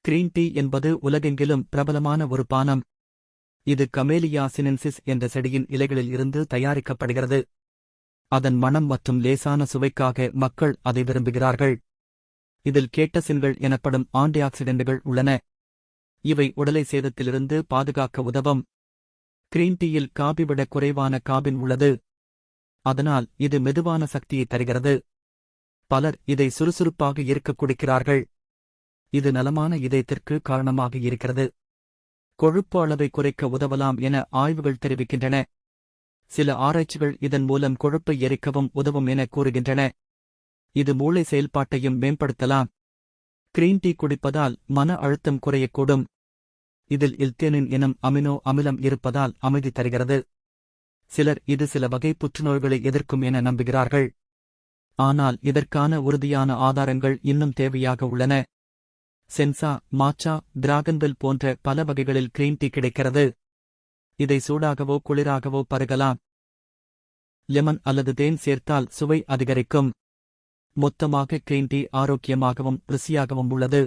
Green tea என்பது உலகெங்கிலும் பிரபலமான ஒரு பானம். இது கமேலியா சினென்சிஸ் என்ற செடியின் இலைகளில் இருந்து தயாரிக்கப்படுகிறது. அதன் மணம் மற்றும் லேசான சுவைக்காக மக்கள் அதை விரும்புகிறார்கள். இதில் கேட்டசின்கள் எனப்படும் ஆன்டிஆக்சிடென்ட்கள் உள்ளன. இவை உடலை சேதத்திலிருந்து பாதுகாக்க உதவும். கிரீன் டீயில் காபி விட குறைவான காபின் உள்ளது. அதனால் இது மெதுவான சக்தியை தருகிறது. பலர் இதை சுறுசுறுப்பாக இருக்க குடிக்கிறார்கள். இது நலமான இதயத்திற்கு காரணமாக இருக்கிறது. கொழுப்பு அளவை குறைக்க உதவலாம் என ஆய்வுகள் தெரிவிக்கின்றன. சில ஆராய்ச்சிகள் இதன் மூலம் கொழுப்பை எரிக்கவும் உதவும் என கூறுகின்றன. இது மூளை செயல்பாட்டையும் மேம்படுத்தலாம். கிரீன் டீ குடிப்பதால் மன அழுத்தம் குறையக்கூடும். இதில் இல்தேனின் எனும் அமினோ அமிலம் இருப்பதால் அமைதி தருகிறது. சிலர் இது சில வகை புற்றுநோய்களை எதிர்க்கும் என நம்புகிறார்கள். ஆனால் இதற்கான உறுதியான ஆதாரங்கள் இன்னும் தேவையாக உள்ளன. சென்சா, மாச்சா, டிராகன்வெல் போன்ற பல வகைகளில் கிரீன் டீ கிடைக்கிறது. இதை சூடாகவோ குளிராகவோ பருகலாம். லெமன் அல்லது தேன் சேர்த்தால் சுவை அதிகரிக்கும். மொத்தமாக கிரீன் டீ ஆரோக்கியமாகவும் ருசியாகவும் உள்ளது.